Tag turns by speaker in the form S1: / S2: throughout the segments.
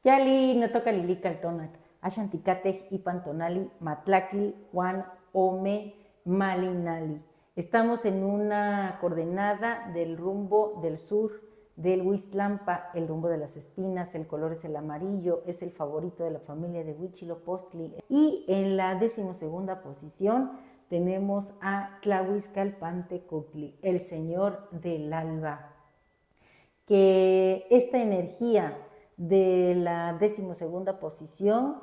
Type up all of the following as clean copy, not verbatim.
S1: Yali no toca lilica el tonac, Ashanticatej y Pantonali, Matlacli, Juan, Ome, Malinali. Estamos en una coordenada del rumbo del sur del Huiztlampa, el rumbo de las espinas, el color es el amarillo, es el favorito de la familia de Huitzilopochtli. Y en la 12ª posición tenemos a Tlahuizcalpantecutli, el señor del alba. Que esta energía de la 12ª posición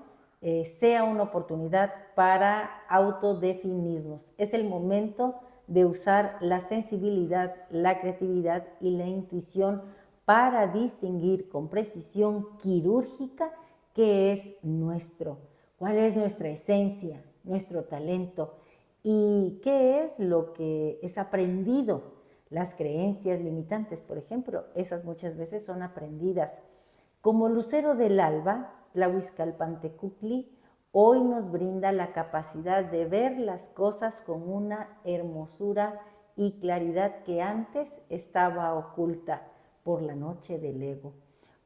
S1: sea una oportunidad para autodefinirnos. Es el momento de usar la sensibilidad, la creatividad y la intuición para distinguir con precisión quirúrgica qué es nuestro, cuál es nuestra esencia, nuestro talento y qué es lo que es aprendido. Las creencias limitantes, por ejemplo, esas muchas veces son aprendidas. Como lucero del alba, Tlahuizcalpantecutli hoy nos brinda la capacidad de ver las cosas con una hermosura y claridad que antes estaba oculta por la noche del ego.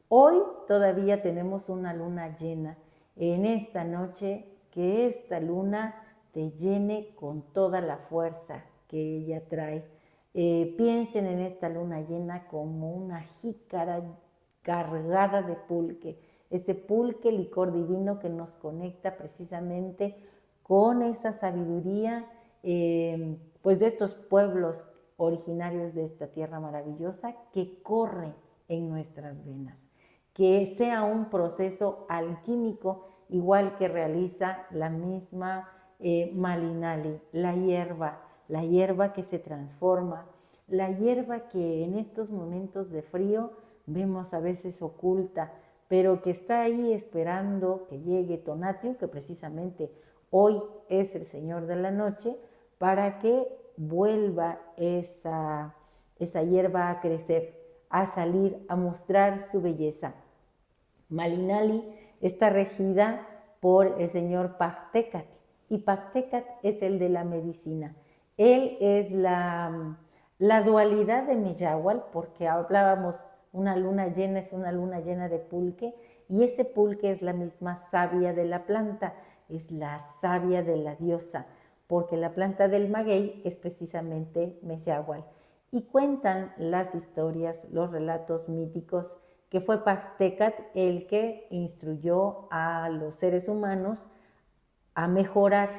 S1: Hoy todavía tenemos una luna llena. En esta noche, que esta luna te llene con toda la fuerza que ella trae. Piensen en esta luna llena como una jícara cargada de pulque, ese pulque licor divino que nos conecta precisamente con esa sabiduría pues de estos pueblos originarios de esta tierra maravillosa que corre en nuestras venas. Que sea un proceso alquímico igual que realiza la misma Malinali, la hierba que se transforma, la hierba que en estos momentos de frío vemos a veces oculta, pero que está ahí esperando que llegue Tonatiuh, que precisamente hoy es el señor de la noche, para que vuelva esa hierba a crecer, a salir, a mostrar su belleza. Malinali está regida por el señor Pachtecatl, y Pachtecatl es el de la medicina. Él es la dualidad de Meyahual, porque hablábamos, una luna llena es una luna llena de pulque, y ese pulque es la misma savia de la planta, es la savia de la diosa, porque la planta del maguey es precisamente Meyahual. Y cuentan las historias, los relatos míticos, que fue Pachtecatl el que instruyó a los seres humanos a mejorar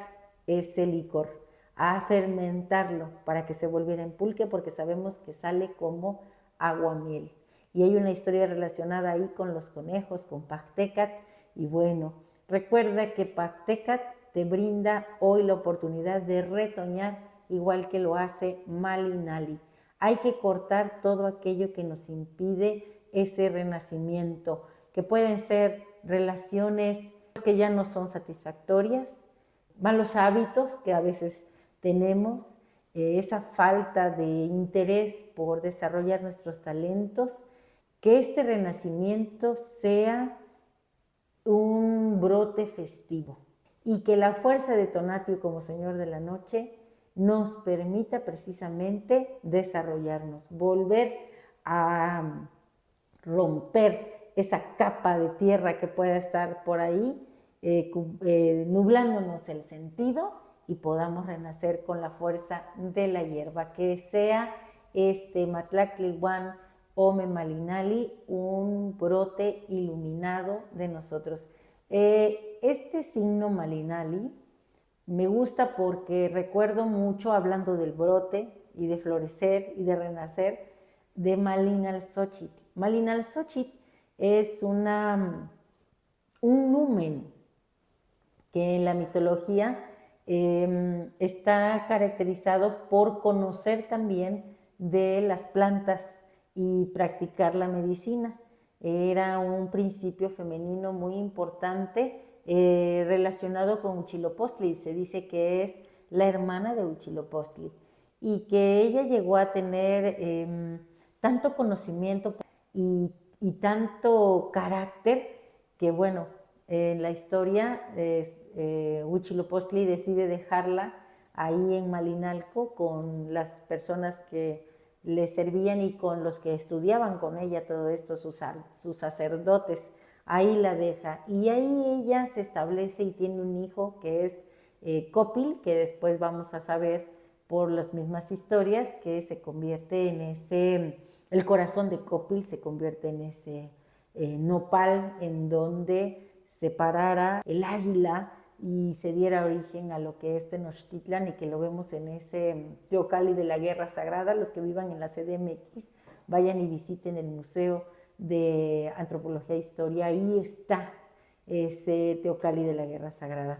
S1: ese licor, a fermentarlo para que se volviera en pulque, porque sabemos que sale como aguamiel. Y hay una historia relacionada ahí con los conejos, con Pachtecatl, y bueno, recuerda que Pachtecatl te brinda hoy la oportunidad de retoñar igual que lo hace Malinali. Hay que cortar todo aquello que nos impide ese renacimiento, que pueden ser relaciones que ya no son satisfactorias, malos hábitos que a veces tenemos, esa falta de interés por desarrollar nuestros talentos, que este renacimiento sea un brote festivo y que la fuerza de Tonatiuh como Señor de la Noche nos permita precisamente desarrollarnos, volver a romper esa capa de tierra que pueda estar por ahí, nublándonos el sentido y podamos renacer con la fuerza de la hierba, que sea Matlactlihuan Ome Malinali un brote iluminado de nosotros. Este signo Malinali me gusta porque recuerdo mucho, hablando del brote y de florecer y de renacer, de Malinalxochitl. Malinalxochitl es un numen que en la mitología está caracterizado por conocer también de las plantas y practicar la medicina. Era un principio femenino muy importante relacionado con Huitzilopochtli. Se dice que es la hermana de Huitzilopochtli y que ella llegó a tener tanto conocimiento y tanto carácter que, bueno, en la historia Huitzilopochtli decide dejarla ahí en Malinalco con las personas que le servían y con los que estudiaban con ella todo esto, sus sacerdotes ahí la deja. Y ahí ella se establece y tiene un hijo que es Copil, que después vamos a saber por las mismas historias que se convierte en ese, el corazón de Copil se convierte en ese nopal en donde se parara el águila y se diera origen a lo que es Tenochtitlan y que lo vemos en ese Teocalli de la Guerra Sagrada. Los que vivan en la CDMX, vayan y visiten el Museo de Antropología e Historia, ahí está ese Teocalli de la Guerra Sagrada.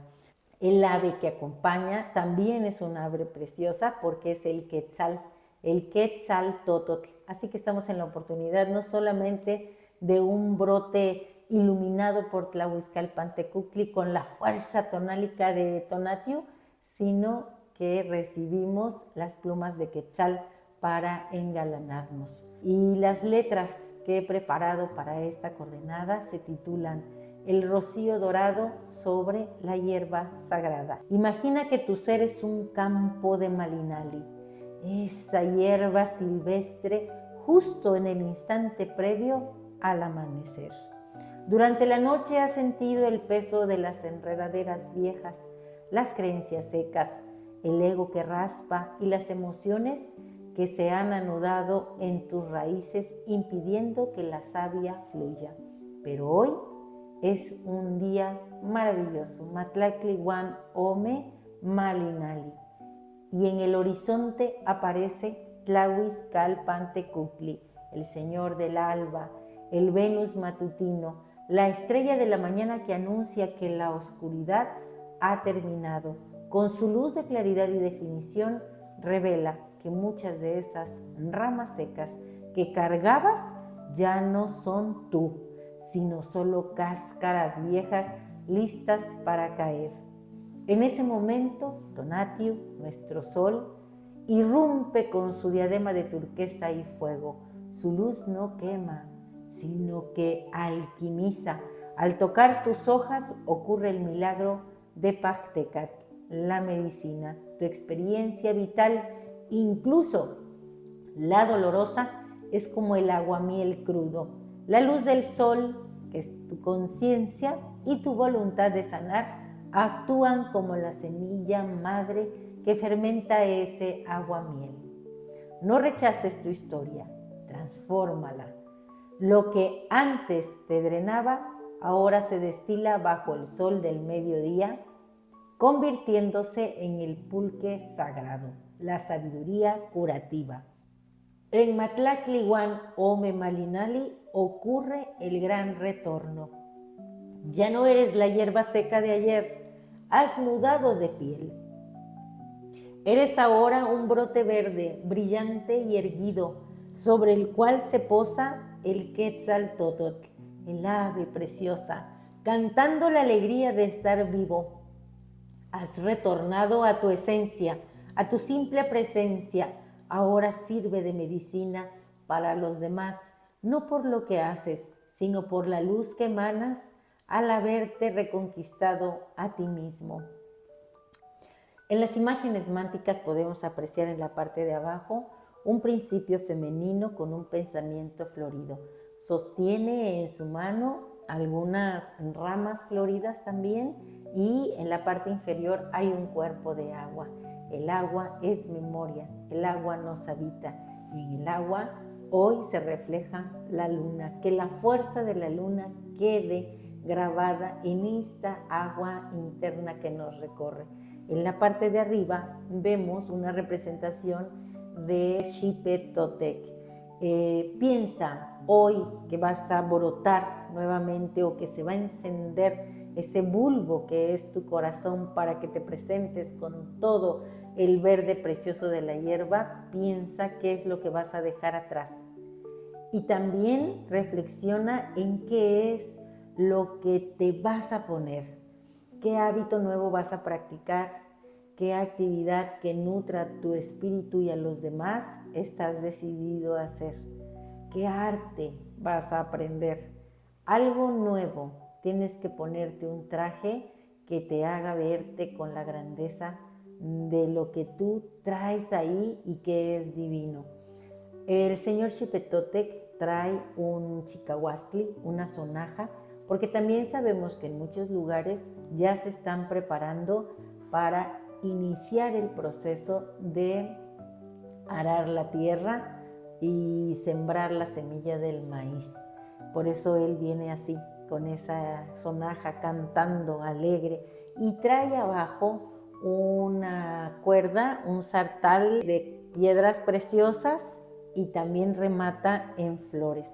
S1: El ave que acompaña también es una ave preciosa porque es el Quetzaltótotl. Así que estamos en la oportunidad no solamente de un brote iluminado por Tlahuizcalpantecutli con la fuerza tonálica de Tonatiuh, sino que recibimos las plumas de Quetzal para engalanarnos. Y las letras que he preparado para esta coordenada se titulan El rocío dorado sobre la hierba sagrada. Imagina que tu ser es un campo de Malinali, esa hierba silvestre justo en el instante previo al amanecer. Durante la noche has sentido el peso de las enredaderas viejas, las creencias secas, el ego que raspa y las emociones que se han anudado en tus raíces impidiendo que la savia fluya. Pero hoy es un día maravilloso, Matlactli-Huan Ome Malinali, y en el horizonte aparece Tlahuizcalpantecutli, el señor del alba, el Venus matutino, la estrella de la mañana que anuncia que la oscuridad ha terminado. Con su luz de claridad y definición revela que muchas de esas ramas secas que cargabas ya no son tú, sino solo cáscaras viejas listas para caer. En ese momento, Tonatiuh, nuestro sol, irrumpe con su diadema de turquesa y fuego. Su luz no quema, sino que alquimiza. Al tocar tus hojas ocurre el milagro de Pachtecat, la medicina, tu experiencia vital, incluso la dolorosa, es como el aguamiel crudo. La luz del sol, que es tu conciencia, y tu voluntad de sanar actúan como la semilla madre que fermenta ese aguamiel. No rechaces tu historia, transfórmala. Lo que antes te drenaba, ahora se destila bajo el sol del mediodía, convirtiéndose en el pulque sagrado, la sabiduría curativa. En Matlactli-Huan Ome Malinali ocurre el gran retorno. Ya no eres la hierba seca de ayer, has mudado de piel. Eres ahora un brote verde, brillante y erguido, sobre el cual se posa el Quetzaltótotl, el ave preciosa, cantando la alegría de estar vivo. Has retornado a tu esencia, a tu simple presencia. Ahora sirve de medicina para los demás, no por lo que haces, sino por la luz que emanas al haberte reconquistado a ti mismo. En las imágenes mánticas podemos apreciar en la parte de abajo un principio femenino con un pensamiento florido. Sostiene en su mano algunas ramas floridas también y en la parte inferior hay un cuerpo de agua. El agua es memoria, el agua nos habita y en el agua hoy se refleja la luna. Que la fuerza de la luna quede grabada en esta agua interna que nos recorre. En la parte de arriba vemos una representación de Xipe Totec. Piensa hoy que vas a brotar nuevamente o que se va a encender ese bulbo que es tu corazón para que te presentes con todo el verde precioso de la hierba. Piensa qué es lo que vas a dejar atrás. Y también reflexiona en qué es lo que te vas a poner. ¿Qué hábito nuevo vas a practicar? ¿Qué actividad que nutra tu espíritu y a los demás estás decidido a hacer? ¿Qué arte vas a aprender? Algo nuevo. Tienes que ponerte un traje que te haga verte con la grandeza de lo que tú traes ahí y que es divino. El señor Xipe Totec trae un chicahuastli, una sonaja, porque también sabemos que en muchos lugares ya se están preparando para iniciar el proceso de arar la tierra y sembrar la semilla del maíz. Por eso él viene así, con esa sonaja, cantando alegre, y trae abajo una cuerda, un sartal de piedras preciosas, y también remata en flores.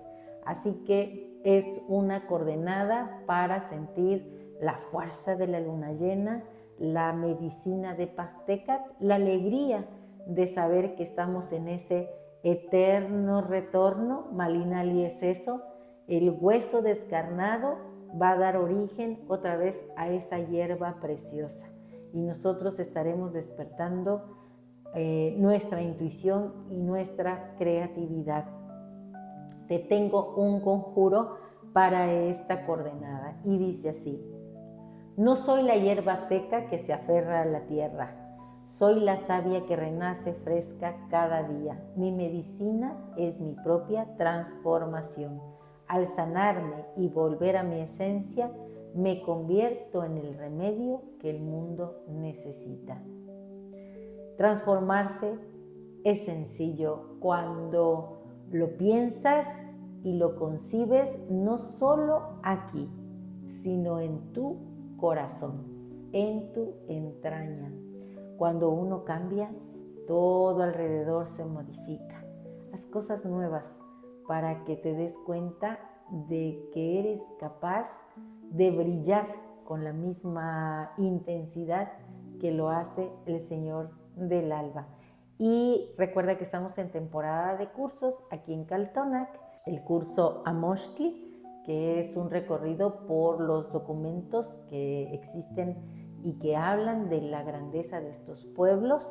S1: Así que es una coordenada para sentir la fuerza de la luna llena, la medicina de Pactecat, la alegría de saber que estamos en ese eterno retorno. Malinali es eso, el hueso descarnado va a dar origen otra vez a esa hierba preciosa, y nosotros estaremos despertando nuestra intuición y nuestra creatividad. Te tengo un conjuro para esta coordenada y dice así: no soy la hierba seca que se aferra a la tierra, soy la savia que renace fresca cada día. Mi medicina es mi propia transformación. Al sanarme y volver a mi esencia, me convierto en el remedio que el mundo necesita. Transformarse es sencillo cuando lo piensas y lo concibes, no solo aquí, sino en tu corazón, en tu entraña. Cuando uno cambia, todo alrededor se modifica. Haz cosas nuevas para que te des cuenta de que eres capaz de brillar con la misma intensidad que lo hace el Señor del Alba. Y recuerda que estamos en temporada de cursos aquí en Caltonac, el curso Amoxtli, que es un recorrido por los documentos que existen y que hablan de la grandeza de estos pueblos.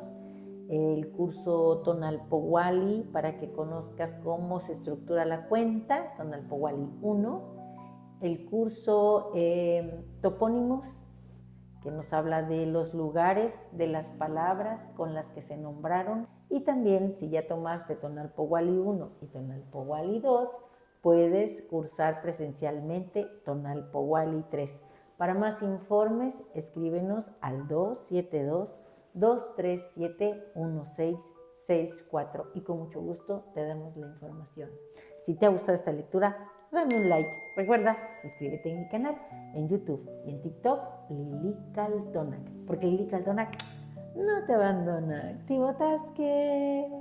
S1: El curso Tonalpohualli, para que conozcas cómo se estructura la cuenta, Tonalpohualli 1. El curso Topónimos, que nos habla de los lugares, de las palabras con las que se nombraron. Y también, si ya tomaste Tonalpohualli 1 y Tonalpohualli 2, puedes cursar presencialmente Tonalpohualli 3. Para más informes, escríbenos al 272-237-1664 y con mucho gusto te damos la información. Si te ha gustado esta lectura, dame un like. Recuerda, suscríbete en mi canal, en YouTube y en TikTok, Lili Caltonac, porque Lili Caltonac no te abandona. Activo Tasque.